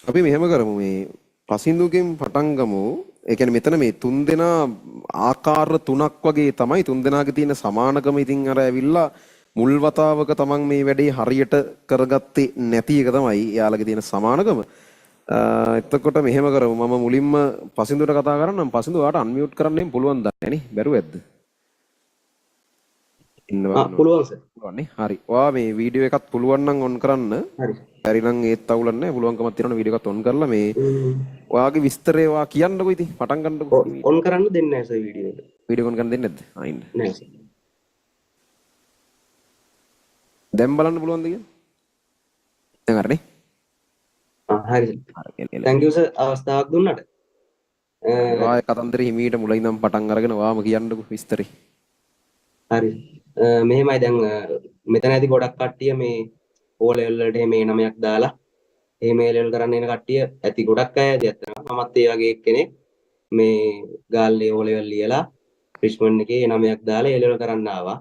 අපි මෙහෙම කරමු මේ පසින්දුකින් පටන් ගමු. ඒ කියන්නේ මෙතන මේ තුන් දෙනා ආකාර තුනක් වගේ තමයි තුන් දෙනාගේ තියෙන සමානකම. ඉතින් අර ඇවිල්ලා මුල් වතාවක තමන් මේ වැඩේ හරියට කරගත්තේ නැති එක තමයි එයාලගේ තියෙන සමානකම. එතකොට මෙහෙම කරමු. මම මුලින්ම පසින්දුට කතා කරන්නම්. පසින්දු ඔයාට අන්මියුට් කරන්න පුළුවන් දන්නේ නේ? බැරුවැද්ද? ඉන්නවා පුළුවන් සර්. පුළුවන් නේ. හරි. ඔයා මේ වීඩියෝ එකත් පුළුවන් නම් ඔන් කරන්න. හරි. හරි නම් ඒත් අවුලක් නැහැ. පුළුවන්කමක් තියෙනවනේ වීඩියෝ එකත් ඔන් කරලා මේ ඔයාගේ විස්තරේ ඔයා කියන්නකෝ ඉතින් පටන් ගන්නකෝ. ඔන් කරන්න දෙන්නේ නැහැ සර් වීඩියෝ එක. වීඩියෝ ඔන් කරන්න දෙන්නේ නැද්ද? ආයින්න. නැහැ සර්. දැන් බලන්න පුළුවන්ද කියන්නේ? දැන් හරිනේ. හරි. thank you සර් අවස්ථාවක් දුන්නට. ඔයා කතන්දරේ හිමීට මුල ඉඳන් පටන් අරගෙන ඔයාම කියන්නකෝ විස්තරේ. හරි. මෙහෙමයි දැන් මෙතන ඇති ගොඩක් කට්ටිය මේ O level වලට මේ 9ක් දාලා මේ level කරන්න එන කට්ටිය ඇති ගොඩක් අය ඇති අතන මමත් ඒ වගේ එක්කෙනෙක් මේ ගාල්ලේ O level ලියලා ෆ්‍රිෂ්මන් එකේ 9ක් දාලා ඒ level කරන්න ආවා.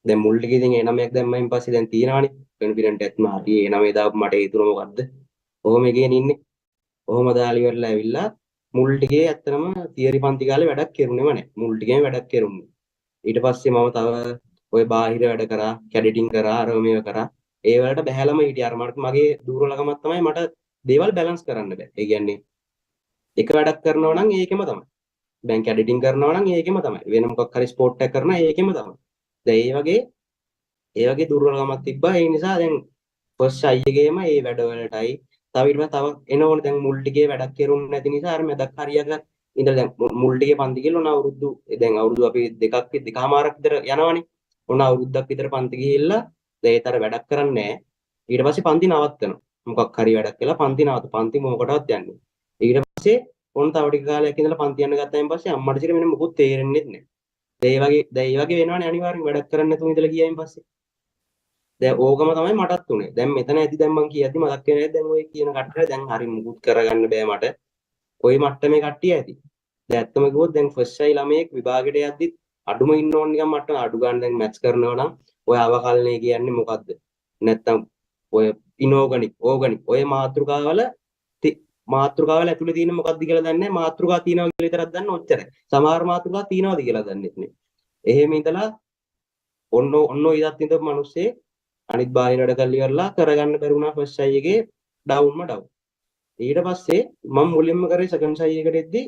දැන් මුල් ටිකේ ඉතින් 9ක් දැම්මයින් පස්සේ දැන් තියනවානේ කොන්ෆිඩන්ට් එකක් මාටි 9 දාපු මට හේතුව මොකද්ද? කොහොම එකේන ඉන්නේ. කොහොම දාලා ඉවරලා ඇවිල්ලා මුල් ටිකේ ඇත්තටම තියරි පන්ති කාලේ වැඩක් කෙරුණේම නැහැ. මුල් ටිකේම වැඩක් කෙරුණේ. ඊට පස්සේ මම තව ওই බාහිර වැඩ කරා, කැඩිටින් කරා, අර මේව කරා. ඒ වලට බහැලම හිටියා. අර මගේ දුර්වලකමක් තමයි මට දේවල් බැලන්ස් කරන්න බෑ. ඒ කියන්නේ එක වැඩක් කරනවා නම් ඒකෙම තමයි. දැන් කැඩිටින් කරනවා නම් ඒකෙම තමයි. වෙන මොකක් හරි ස්පෝර්ට් එකක් කරනවා ඒකෙම තමයි. දැන් ඒ වගේ දුර්වලකමක් තිබ්බා. ඒ නිසා දැන් ෆස්ට් අයි එකේම ඒ වැඩ වලටයි තව ඊට පස්සේ තව එනවනේ දැන් මුල් ටිකේ වැඩක් කෙරුන්නේ නැති නිසා අර මැදක් හරියක ඉඳලා දැන් මුල් ටිකේ පන්ති ගිහලා ඔන්න අවුරුදු දැන් අවුරුදු අපි දෙකමාරක් විතර යනවනේ. ඔන්න අවුරුද්දක් විතර පන්ති ගිහිල්ලා දැන් ඒතර වැඩක් කරන්නේ නැහැ. ඊට පස්සේ පන්ති නවත්තනවා. මොකක් හරි වැඩක් කළා පන්ති පන්ති මොකටවත් යන්නේ. ඊට පස්සේ ඔන්න තව ටික කාලයක් ඉඳලා පන්ති යන්න ගත්තායින් පස්සේ අම්මට ඉතින් වෙන මොකුත් තේරෙන්නේ නැහැ. දැන් ඒ වගේ වෙනවනේ අනිවාර්යෙන් වැඩක් කරන්න නැතුව ඉඳලා ගියායින් පස්සේ. දැන් ඕකම තමයි මටත් උනේ. දැන් මෙතන ඇති දැන් මං කියද්දි මතක් වෙන්නේ දැන් ඔය කියන කට්ටිය දැන් හරි මුකුත් කරගන්න බෑ මට. ওই මට්ටමේ කට්ටිය ඇති. දැන් ඇත්තම කිව්වොත් දැන් ෆස්ට් අයි ළමයෙක් විභාගෙට යද්දි අඩුම ඉන්න ඕන නිකන් මට අඩු ගන්න දැන් මැත්ස් කරනවා නම් ඔය අවකලනය කියන්නේ මොකද්ද? නැත්තම් ඔය ඉනෝගනික්, ඕගනික් ඔය මාතෘකාවල ඇතුලේ තියෙන මොකද්ද කියලා දන්නේ නැහැ. මාතෘකා තියෙනවා කියලා විතරක් දන්න ඔච්චරයි. සමහර මාතෘකා තියෙනවද කියලා දන්නේ නැහැ. එහෙම ඉඳලා ඔන්න ඉදත් ඉඳපු මිනිස්සේ අනිත් බාහිර වැඩ කරලි කරලා කරගන්න බැරි වුණා ෆස්ට් අයි එකේ ඩවුන්ම ඩවුන්. ඊට පස්සේ මම මුලින්ම කරේ සෙකන්ඩ් අයි එකට එද්දි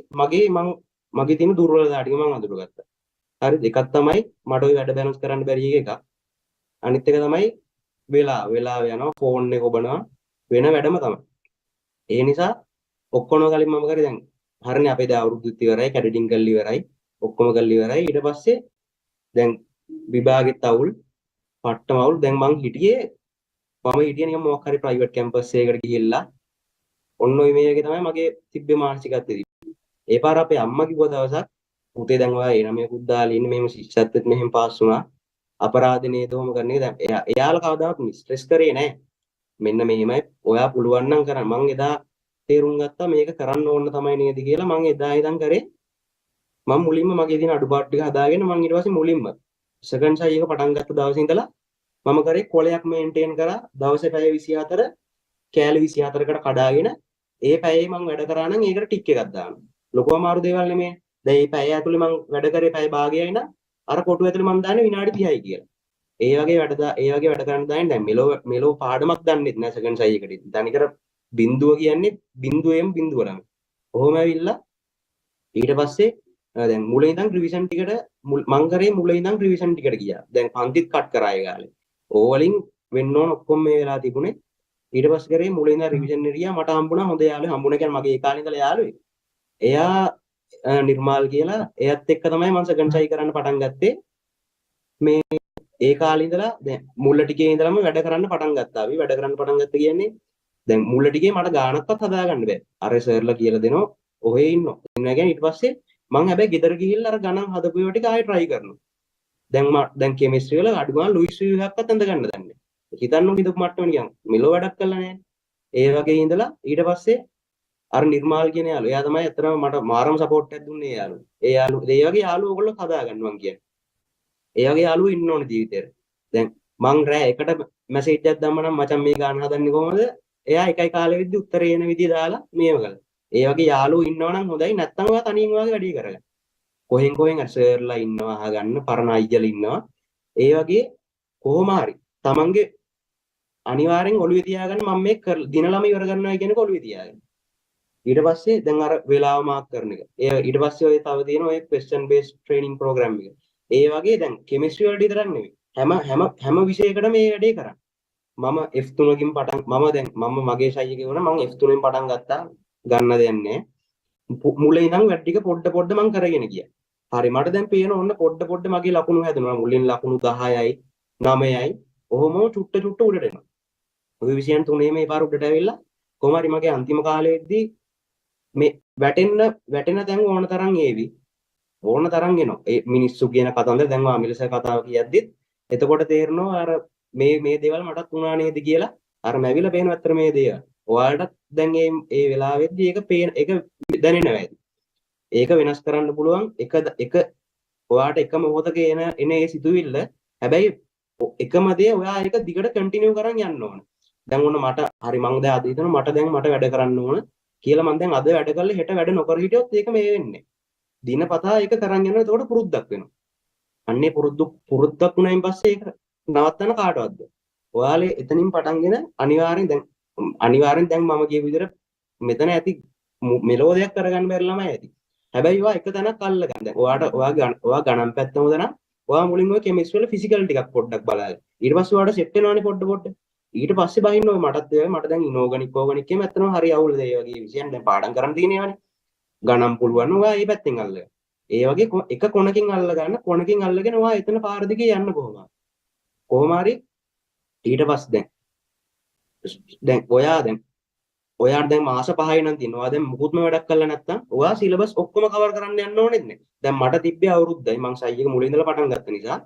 මගේ තියෙන දුර්වලතා ටික මම අඳුරගත්තා. හරි දෙකක් තමයි මට ওই වැඩ බැලන්ස් කරන්න බැරි එකක්. අනිත් එක තමයි වෙලාව යනවා ෆෝන් එක ඔබනවා වෙන වැඩම තමයි. ඒ නිසා ඔක්කොම කලින් මම කරේ දැන් හරිනේ අපේ දැන් අවුරුද්දත් ඉවරයි කැඩිටින් කරලා ඉවරයි ඔක්කොම කරලා ඉවරයි ඊට පස්සේ දැන් විභාගෙත් අවුල් පට්ටම අවුල් දැන් මං හිටියේ නිකන් මොකක් හරි ප්‍රයිවට් කැම්පස් එකකට ගිහිල්ලා ඔන්න ඔය මේ වගේ තමයි මගේ තිබ්බේ මානසිකත්වය. ඒ පාර අපේ අම්මා කිව්ව දවසක් පුතේ දැන් ඔයා ඒ නමයකුත් දාලා ඉන්නේ මෙහෙම ශිෂ්‍යත්වෙත් මෙහෙම පාස් වුණා. අපරාධ නේද ඔහොම කරන එක දැන් එයාලා කවදාවත් ස්ට්‍රෙස් කරේ නැහැ. මෙන්න මෙහෙමයි ඔයා පුළුවන් නම් කරන්න. මං එදා තේරුම් ගත්තා මේක කරන්න ඕන තමයි නේද කියලා. මං එදා ඉඳන් කරේ මම මුලින්ම මගේ තියෙන අඩුපාඩු ටික හදාගෙන මං ඊට පස්සේ මුලින්ම සෙකන්ඩ් අයි එක පටන් ගත්ත දවසේ ඉඳලා මම කරේ කොලයක් මේන්ටේන් කරා දවසේ පැය 24 කෑලි 24කට කඩාගෙන ඒ පැයේ මම වැඩ කරා නම් ඒකට ටික් එකක් දානවා. ලොකු අමාරු දේවල් නෙමෙයි. දැන් මේ පැය ඇතුලේ මම වැඩ කරේ පැය භාගයයි නම් අර කොටුව ඇතුලේ මම දාන්නේ විනාඩි 30යි කියලා. ඒ වගේ වැඩ කරන්න දාන්නේ දැන් මෙලෝ පාඩමක් දන්නෙත් නෑ සෙකන්ඩ් අයි එකට. තනිකර බිඳුව කියන්නේ බිඳුවෙම බිඳුව ළඟ. කොහොම ඇවිල්ලා ඊට පස්සේ දැන් මුල ඉඳන් රිවිෂන් ටිකට මං කරේ මුල ඉඳන් රිවිෂන් ටිකට ගියා. දැන් පන්තිත් කට් කරා ඒ කාලේ. ඕවලින් වෙන්න ඕන ඔක්කොම මේ වෙලා තිබුණේ. ඊට පස්සේ කරේ මුල ඉඳන් රිවිෂන් එරියා මට හම්බුණා හොඳ යාළුවෙක්. හම්බුණා කියන්නේ මගේ ඒ කාලේ ඉඳලා යාළුවෙක්. එයා නිර්මාල් කියලා එයත් එක්ක තමයි මම සෙකන්ඩ් අයි කරන්න පටන් ගත්තේ. මේ ඒ කාලේ ඉඳලා දැන් මුල ටිකේ ඉඳලම වැඩ කරන්න පටන් ගත්තා. අපි වැඩ කරන්න පටන් ගත්ත කියන්නේ දැන් මුල ටිකේ මට ගානක්වත් හදාගන්න බෑ. අර සර්ලා කියලා දෙනවා. ඔහේ ඉන්නවා. එන්න කියන්නේ ඊට පස්සේ මං හැබැයි ගෙදර ගිහිල්ලා අර ගණන් හදපු ඒවා ටික ආයෙ try කරනවා. දැන් කෙමිස්ට්‍රි වල අඩු ගන්න ලුයිස් විවයක්වත් අඳ ගන්න දන්නේ. හිතන්නකො හිතපු මට්ටම නිකන් මෙලෝ වැඩක් කළා නෑ. ඒ වගේ ඉඳලා ඊට පස්සේ අර නිර්මාල් කියන යාළුවා එයා තමයි අතරම මට මාරම සපෝට් එකක් දුන්නේ යාළුවා. ඒ වගේ යාළුවෝ ඔයගොල්ලෝ හදා ගන්න මං කියන්නේ. ඒ වගේ යාළුවෝ ඉන්න ඕනේ ජීවිතේට. දැන් මං රෑ එකට මැසේජ් එකක් දැම්ම නම් මචං මේ ගාන හදන්නේ කොහොමද? එයා එකයි කාලෙවිද්දි උත්තරේ එන විදිය දාලා මේව කළා. ඒ වගේ යාළුවෝ ඉන්නවනම් හොඳයි. නැත්තම් ඔයා තනියෙන් ඔයාගේ වැඩේ කරගන්න. කොහෙන් සර්ලා ඉන්නවා අහගන්න, පරණ අයියලා ඉන්නවා. ඒ වගේ කොහොම හරි තමන්ගේ අනිවාර්යෙන් ඔළුවේ තියාගන්න මම මේක දිනලම ඉවර කරනවා කියන එක ඔළුවේ තියාගන්න. ඊට පස්සේ දැන් අර වෙලාව මාක් කරන එක. ඒ ඊට පස්සේ ඔය තව තියෙන ඔය question based training program එක. ඒ වගේ දැන් chemistry වලට විතරක් නෙවෙයි. හැම විෂයකටම මේ වැඩේ කරන්න. මම F3කින් පටන් මම මගේ ශෛලිය කියනවා මම F3ෙන් පටන් ගත්තා ගන්න දෙන්නේ. මුලින් ඉඳන් වැඩ ටික පොඩ මම කරගෙන ගියා. හරි මට දැන් පේන ඕන්න පොඩ මගේ ලකුණු හැදෙනවා. මුලින් ලකුණු 10යි 9යි ඔහොම චුට්ට උඩට එනවා. ඔය විෂයන් තුනේ මේ පාර උඩට ඇවිල්ලා කොහොම හරි මගේ අන්තිම කාලෙදී මේ වැටෙන තැන් ඕන තරම් ඒවි. ඕන තරම් එනවා. ඒ මිනිස්සු කියන කතන්දර දැන් ආමිලස කතාව කියද්දිත් එතකොට තේරෙනවා අර මේ දේවල් මටත් වුණා නේද කියලා අර මැවිලා පේන අතර මේ දේවල්. ඔයාලටත් දැන් ඒ වෙලාවෙද්දී ඒක දැනෙනවා ඇති. ඒක වෙනස් කරන්න පුළුවන් එක ඔයාට එක මොහොතක එන ඒ සිතුවිල්ල හැබැයි එකම දේ ඔයා ඒක දිගට කන්ටිනියු කරන් යන්න ඕන. දැන් ඔන්න මට හරි මං දැන් අද හිතනවා මට වැඩ කරන්න ඕන කියලා මං දැන් අද වැඩ කරලා හෙට වැඩ නොකර හිටියොත් ඒක මේ වෙන්නේ. දිනපතා ඒක කරන් යනවා එතකොට පුරුද්දක් වෙනවා. අන්නේ පුරුද්දක් වුණායින් පස්සේ ඒක නවත්තන්න කාටවත්ද? ඔයාලේ එතනින් පටන්ගෙන අනිවාර්යෙන් දැන් මම කියපු විදිහට මෙතන ඇති මෙලෝ දෙයක් කරගන්න බැරි ළමයි ඇති. හැබැයි ඔයා එක තැනක් අල්ලගන්න. දැන් ඔයා ගණන් පැත්ත හොඳ නම් ඔයා මුලින් ඔය කෙමිස්ට්‍රි වල ෆිසිකල් ටිකක් පොඩ්ඩක් බලන්න. ඊට පස්සේ ඔයාට සෙට් වෙනවනේ පොඩ්ඩ. ඊට පස්සේ බහින්න ඔය මටත් ඒ වගේ මට දැන් ඉනෝගනික් ඕගනික් කියම ඇත්තටම හරි අවුල් ඒ වගේ විෂයන් දැන් පාඩම් කරන් තියෙනවනේ. ගණන් පුළුවන් ඔයා මේ පැත්තෙන් අල්ලගන්න. ඒ වගේ එක කොනකින් අල්ලගෙන ඔයා එතන පාර දිගේ යන්න කොහොම හරි ඊට පස්සේ දැන් ඔයාට දැන් මාස 5යි නම් තියෙනවා. ඔයා දැන් මුකුත්ම වැඩක් කරලා නැත්නම් ඔයා සිලබස් ඔක්කොම කවර් කරන්න යන්න ඕනෙත් නේ. දැන් මට තිබ්බේ අවුරුද්දයි. මං සයි එක මුලින් ඉඳලා පටන් ගත්ත නිසා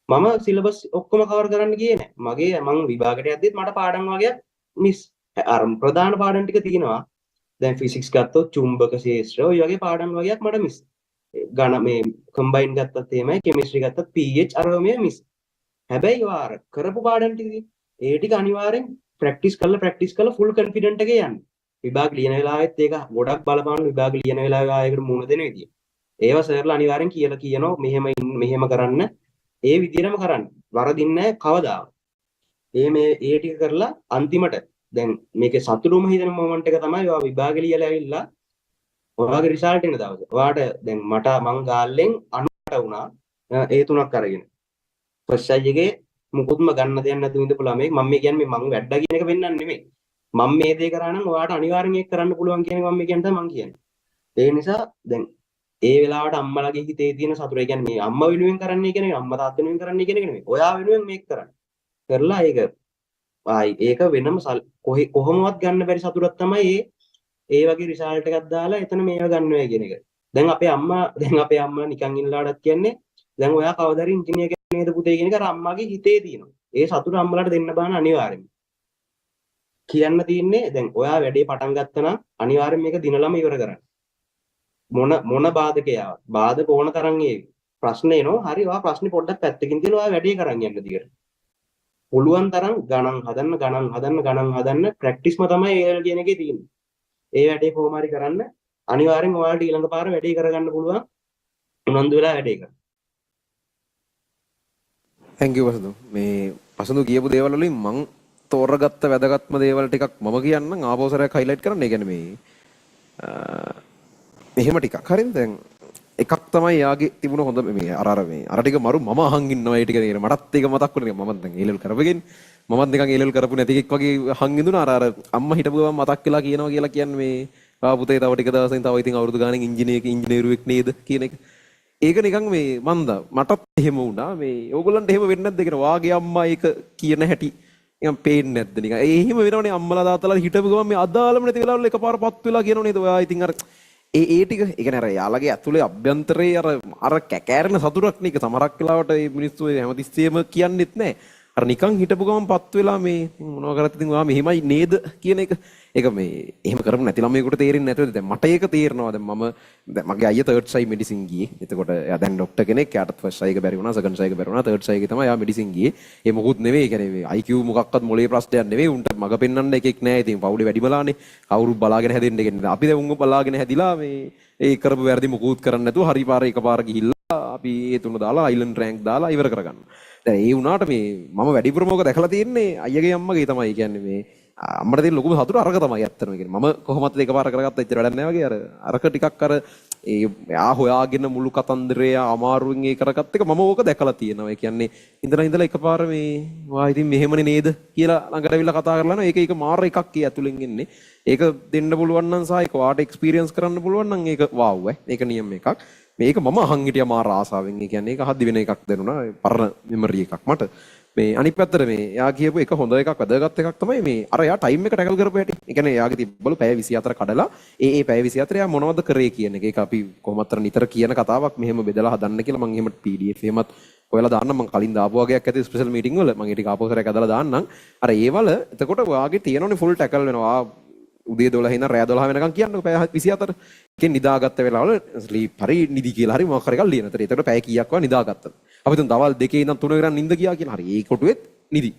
මම සිලබස් ඔක්කොම කවර් කරන්න ගියේ නෑ. මං විභාගයට යද්දිත් මට පාඩම් වගේක් මිස් අර ප්‍රධාන පාඩම් ටික තියෙනවා. දැන් ෆිසික්ස් ගත්තොත් චුම්බක ශාස්ත්‍ර ඔය වගේ පාඩම් වගේක් මට මිස්. මේ කම්බයින් ගත්තත් එහෙමයි කෙමිස්ට්‍රි ගත්තත් pH අරව මේ මිස්. හැබැයි වාර කරපු පාඩම් ටික ඒ ටික අනිවාර්යෙන් ප්‍රැක්ටිස් කරලා ෆුල් කොන්ෆිඩන්ට් එකේ යන්න. විභාග ලියන වෙලාවෙත් ඒක ගොඩක් බලපාන විභාග ලියන වෙලාවේ ආයෙකට මුණ දෙන විදිය. ඒවා සර්ලා අනිවාර්යෙන් කියලා කියනවා මෙහෙම කරන්න. ඒ විදිහටම කරන්න. වරදින්නේ නැහැ කවදාවත්. ඒ ටික කරලා අන්තිමට දැන් මේකේ සතුටුම හිතෙන මොමන්ට් එක තමයි ඔයා විභාග ලියලා ඇවිල්ලා ඔයාගේ රිසල්ට් එන දවසේ. ඔයාට දැන් මං ගාල්ලෙන් 98 වුණා. ඒ තුනක් අරගෙන. ෆස්ට් එකේ මුකුත්ම ගන්න දෙයක් නැතුව ඉඳපු ළමයි මම කියන්නේ මං වැඩ කියන එක වෙන්නන්නේ නෙමෙයි. මම මේ දේ කරා නම් ඔයාට අනිවාර්යෙන් ඒක කරන්න පුළුවන් කියන එක මම කියන්නේ තමයි මං කියන්නේ. ඒ නිසා දැන් ඒ වෙලාවට අම්මලාගේ හිතේ තියෙන සතුට ඒ කියන්නේ මේ අම්මා වෙනුවෙන් කරන්නේ කියන එක අම්මා තාත්තා වෙනුවෙන් කරන්නේ කියන එක නෙමෙයි. ඔයා වෙනුවෙන් මේක කරන්න. කරලා ඒක වෙනම කොහොමවත් ගන්න බැරි සතුටක් තමයි ඒ වගේ රිසල්ට් එකක් දාලා එතන මේව ගන්නවා කියන එක. දැන් අපේ අම්මා නිකන් ඉන්නලාටත් කියන්නේ දැන් ඔයා කවදාද ඉංජිනේර කෙනෙක් නේද පුතේ කියන එක අර අම්මාගේ හිතේ තියෙනවා. ඒ සතුට අම්මලාට දෙන්න බාන අනිවාර්යෙන්ම. කියන්න තියෙන්නේ දැන් ඔයා වැඩේ පටන් ගත්තා නම් අනිවාර්යෙන් මේක දිනලම ඉවර කරන්න. මොන බාධකයාව බාධක ඕන තරම් ඒවි. ප්‍රශ්න එනවා හරි ඔයා ප්‍රශ්නේ පොඩ්ඩක් පැත්තකින් තියලා ඔයා වැඩේ කරන් යන්න දිගට. පුළුවන් තරම් ගණන් හදන්න ප්‍රැක්ටිස්ම තමයි ඒ කියන එකේ තියෙන්නේ. ඒ වැඩේ කොහොම හරි කරන්න අනිවාර්යෙන් ඔයාලට ඊළඟ පාර වැඩේ කරගන්න පුළුවන් උනන්දු වෙලා වැඩේ කරන්න. thank you වසඳු. මේ වසඳු කියපු දේවල් වලින් මං තෝරගත්ත වැදගත්ම දේවල් ටිකක් මම කියන්නම් ආපහු සරයක් highlight කරන්න. ඒ කියන්නේ මේ මෙහෙම ටිකක් හරිද දැන් එකක් තමයි යාගේ තිබුණ හොඳ මේ අර ටික මරු මම අහන් ඉන්නවා ඒ ටික නේද මටත් ඒක මතක් වුණා මම දැන් ඒලෙල් කරපගෙන මමත් නිකන් ඒලෙල් කරපු නැති එකෙක් වගේ අහන් ඉඳුණා අර අම්මා හිටපු ගමන් මතක් වෙලා කියනවා කියලා කියන්නේ මේ ආ පුතේ තව ටික දවසකින් තව ඉතින් අවුරුදු ගානකින් ඉංජිනේරුවෙක් නේද කියන එක ඒක නිකන් මේ මන්ද මටත් එහෙම වුණා මේ ඕගොල්ලන්ට එහෙම වෙන්නේ නැද්ද කියන වාගේ අම්මා ඒක කියන හැටි නිකන් පේන්නේ නැද්ද නිකන් ඒ එහෙම වෙනවනේ අම්මලා තාත්තලා හිටපු ගමන් මේ අදාළම නැති වෙලාවල එකපාරපත් වෙලා කියනව නේද ඔයා ඉතින් අර ඒ ටික ඒ කියන්නේ අර යාළගේ ඇතුලේ අභ්‍යන්තරේ අර කැකෑරෙන සතුටක් නේ ඒක සමහරක් වෙලාවට මේ මිනිස්සු හැමතිස්සෙම කියන්නෙත් නැහැ අර නිකන් හිටපු ගමන් පත් වෙලා මේ මොනවා කරත් ඉතින් ඔයා මෙහෙමයි නේද කියන එක ඒක මේ එහෙම කරපු නැති ළමයෙකුට තේරෙන්නේ නැතුවද දැන් මට ඒක තේරෙනවා දැන් දැන් මගේ අයියා තර්ඩ් සයි මෙඩිසින් ගියේ එතකොට එයා දැන් ડોක්ටර් කෙනෙක් එයාට ෆස්ට් සයි එක බැරි වුණා සෙකන්ඩ් සයි එක බැරි වුණා තර්ඩ් සයි එකේ තමයි එයා මෙඩිසින් ගියේ ඒ මොකුත් නෙවෙයි කියන්නේ IQ මොකක්වත් මොලේ ප්‍රශ්නයක් නෙවෙයි උන්ට මග පෙන්වන්න එකෙක් නැහැ ඉතින් පවුලේ වැඩිමලානේ කවුරුත් බලාගෙන හැදෙන්න කියන්නේ අපි දැන් උන්ව බලාගෙන හැදිලා මේ ඒ කරපු වැරදි මොකුත් කරන්නේ නැතුව හරි පාර එකපාර ගිහිල්ලා අපි ඒ තුන දාලා අයිලන්ඩ් රෑන්ක් දාලා ඉවර කරගන්න. දැන් ඒ වුණාට මේ මම වැඩිපුරම මොක දැකලා තියෙන්නේ අයියගේ අම්මගේ තමයි කියන්නේ මේ අම්මට තියෙන ලොකුම සතුට අරක තමයි ඇත්තටම කියන්නේ මම කොහොමද එකපාර කරගත්ත ඉතින් වැඩක් නැහැ වගේ අරක ටිකක් අර එයා හොයාගෙන මුළු කතන්දරය අමාරුවෙන් ඒ කරගත්ත එක මම ඕක දැකලා තියෙනවා. ඒ කියන්නේ ඉඳලා එකපාර මේ වා ඉතින් මෙහෙමනේ නේද කියලා ළඟට ඇවිල්ලා කතා කරලා යනවා. ඒක මාර එකක් කී ඇතුලෙන් එන්නේ. ඒක දෙන්න පුළුවන් නම් සහ ඒක වාට එක්ස්පීරියන්ස් කරන්න පුළුවන් නම් ඒක වාව් ඒක නියම එකක්. මේක මම අහන් හිටියා මාර ආසාවෙන්. ඒ කියන්නේ ඒක හදි වෙන එකක් දෙනුණා. පරණ මෙමරි එකක් මට. මේ අනිත් පැත්තට මේ එයා කියපු එක හොඳ එකක් වැදගත් එකක් තමයි මේ අර එයා ටයිම් එක ටැකල් කරපු හැටි. ඒ කියන්නේ එයාගේ තිබ්බලු පැය 24 කඩලා ඒ පැය 24 එයා මොනවද කරේ කියන එක. ඒක අපි කොහොමද නිතර කියන කතාවක් මෙහෙම බෙදලා හදන්න කියලා මම එහෙම PDF එහෙමත් ඔයාලා දාන්න මම කලින් දාපු වගේක් ඇති ස්පෙෂල් මීටින් වල මම ඊට ආපහු සරයක් අදලා දාන්නම්. අර ඒවල එතකොට ඔයාගේ තියෙනෝනේ ෆුල් ටැකල් වෙනවා. උදේ 12 ඉඳන් රෑ 12 වෙනකන් කියන්නකො පැය 24. එකෙන් නිදාගත්ත වෙලාවල ස්ලීප් හරි නිදි කියලා හරි මොකක් හරි එකක් ලියන. ඒතර පැය කීයක් වා නිදාගත්තද? අපි තුන් දවල් 2 ඉඳන් 3 වෙනකන් නිින්ද ගියා කියලා. හරි ඒ කොටුවෙත් නිදි.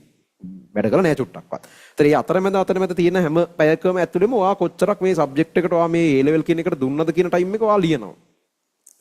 වැඩ කරලා නැහැ චුට්ටක්වත්. ඒතර මේ අතරමැද තියෙන හැම පැයකම ඇතුළෙම ඔයා කොච්චරක් මේ සබ්ජෙක්ට් එකට ඔයා මේ A level කියන එකට දුන්නද කියන ටයිම් එක ඔයා ලියනවා.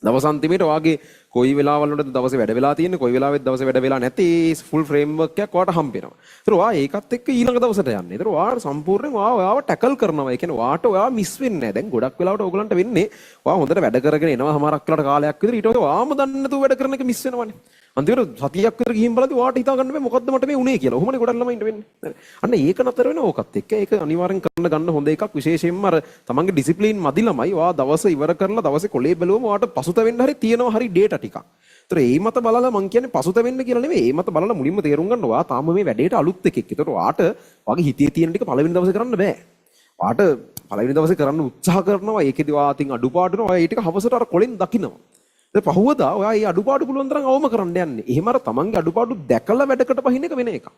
දවස් අන්තිමේට ඔයාගේ කොයි වෙලාවල් වලද දවසේ වැඩ වෙලා තියෙන්නේ කොයි වෙලාවෙත් දවසේ වැඩ වෙලා නැති ඒ ෆුල් ෆ්‍රේම්වර්ක් එකක් ඔයාට හම්බ වෙනවා. ඒතර ඔයා ඒකත් එක්ක ඊළඟ දවසට යන්නේ. ඒතර ඔයා සම්පූර්ණයෙන් ඔයාව ටැකල් කරනවා. ඒ කියන්නේ ඔයාට ඔයා මිස් වෙන්නේ නැහැ. දැන් ගොඩක් වෙලාවට ඕගලන්ට වෙන්නේ ඔයා හොඳට වැඩ කරගෙන එනවා සමහරක් වෙලාවට කාලයක් විතර ඊට පස්සේ ඔයාම දන්නේ නැතුව වැඩ කරන එක මිස් වෙනවනේ. අන්තිමට සතියක් විතර ගිහින් බලද්දි ඔයාට හිතා ගන්න බෑ මොකද්ද මට මේ උනේ කියලා. ඔහොමනේ ගොඩක් ළමයින්ට වෙන්නේ. අන්න ඒක නතර වෙන ඕකත් එක්ක ඒක අනිවාර්යෙන් කරන්න ගන්න හොඳ එකක්. විශේෂයෙන්ම අර තමන්ගේ ඩිසිප්ලින් මදි ළමයි ඔයා දවස ඉවර කරලා දවසේ කොලේ බැලුවම ඔයාට පසුතැවෙන්න හරි තියෙනවා හරි ඩේටා ටිකක්. ඒතර ඒ මත බලලා මං කියන්නේ පසුතැවෙන්න කියලා නෙවෙයි. ඒ මත බලලා මුලින්ම තේරුම් ගන්න ඔයා තාම මේ වැඩේට අලුත් එකෙක්. ඒතර ඔයාට ඔයාගේ හිතේ තියෙන ටික පළවෙනි දවසේ කරන්න බෑ. ඔයාට පළවෙනි දවසේ කරන්න උත්සාහ කරනවා. ඒකෙදි ඔයා අතින් අඩුපාඩු වෙනවා. ඔයා ඒ ටික හවසට අර කොලෙන් දකිනවා. ඒ පහුවදා ඔයා මේ අඩුපාඩු පුළුවන් තරම් අවම කරන්න යන්නේ. එහෙම අර තමන්ගේ අඩුපාඩු දැකලා වැඩකට පහින එක වෙන එකක්.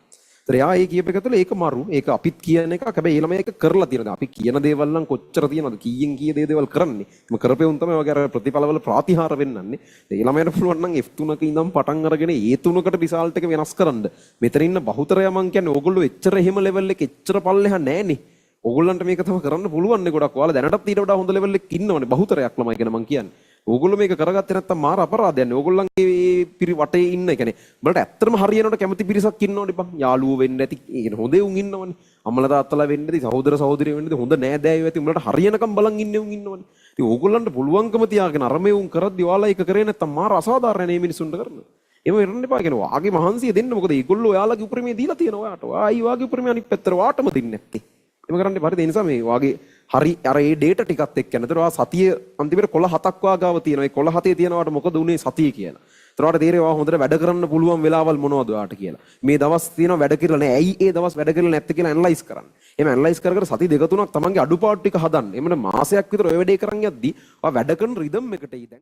ඒතර යා ඒ කියප එක තුළ ඒක මරු. ඒක අපිත් කියන එක. හැබැයි ළමයි ඒක කරලා තියෙනවා. අපි කියන දේවල් නම් කොච්චර තියෙනවද? කීයෙන් කී දේවල් කරන්නේ. මේ කරපෙවුන් තමයි ඔයගේ අර ප්‍රතිඵලවල ප්‍රාතිහාර වෙන්නන්නේ. ඒ ළමයට පුළුවන් නම් F3ක ඉඳන් පටන් අරගෙන ඒ 3කට රිසල්ට් එක වෙනස් කරන්න. මෙතන ඉන්න බහුතරය මං කියන්නේ ඕගොල්ලෝ එච්චර එහෙම ලෙවල් එක එච්චර පල්ලෙහා නෑනේ. ඕගොල්ලන්ට මේක තමයි කරන්න පුළුවන් නේ ගොඩක්. ඔයාලා දැනටත් ඊට වඩා හොඳ ලෙවල් එකක ඉන්නවනේ බහුතරයක් ළමයි ගැන මං කියන්නේ. ඕගොල්ලෝ මේක කරගත්තේ නැත්තම් මාර අපරාධයක් නේ. ඕගොල්ලන්ගේ වටේ ඉන්න, ඒ කියන්නේ බලට ඇත්තටම හරියනකොට කැමති පිරිසක් ඉන්නවනේ බං. යාළුවෝ වෙන්න ඇති, ඒ කියන්නේ හොඳේ උන් ඉන්නවනේ. අම්මලා තාත්තලා වෙන්න ඇති, සහෝදර සහෝදරියෝ වෙන්න ඇති, හොඳ නෑදෑයෝ ඇති. උඹලට හරියනකම් බලන් ඉන්නේ උන් ඉන්නවනේ. ඉතින් ඕගොල්ලන්ට පුළුවන්කම තියාගෙන අර මේ උන් කරද්දි ඔයාලා ඒක කරේ නැත්තම් මාර අසාධාරණ නේ මිනිසුන්ට කරන. එහෙම වෙන්න එපා කියන්නේ. වාගේ මහන්සිය දෙන්න. මොකද ඒගොල්ලෝ ඔයාලගේ උපරිමය දීලා තියෙනවා ඔයාට. ආයි වාගේ උපරිමය අනිත් පැත්තට වාටම දෙන්නේ නැත්තේ. එහෙම කරන්න එපා. ඒ නිසා මේ වාගේ හරි අර ඒ ඩේටා ටිකත් එක්ක යනතර ඔයා සතිය අන්තිමට කොළ 7ක් වාගාව තියෙනවා. ඒ කොළ 7 තියෙනවාට මොකද උනේ සතිය කියලා. ඒතර ඔයාට තේරෙනවා හොඳට වැඩ කරන්න පුළුවන් වෙලාවල් මොනවද ඔයාට කියලා. මේ දවස් තියෙනවා වැඩ කරලා නැහැ. ඇයි ඒ දවස් වැඩ කරලා නැත්තේ කියලා ඇනලයිස් කරන්න. එහෙම ඇනලයිස් කර කර සති දෙක තුනක් තමන්ගේ අඩුපාඩු ටික හදන්න. එමෙන්න මාසයක් විතර ඔය වැඩේ කරන් යද්දි ඔයා වැඩ කරන රිද්ම් එකට එයි දැන්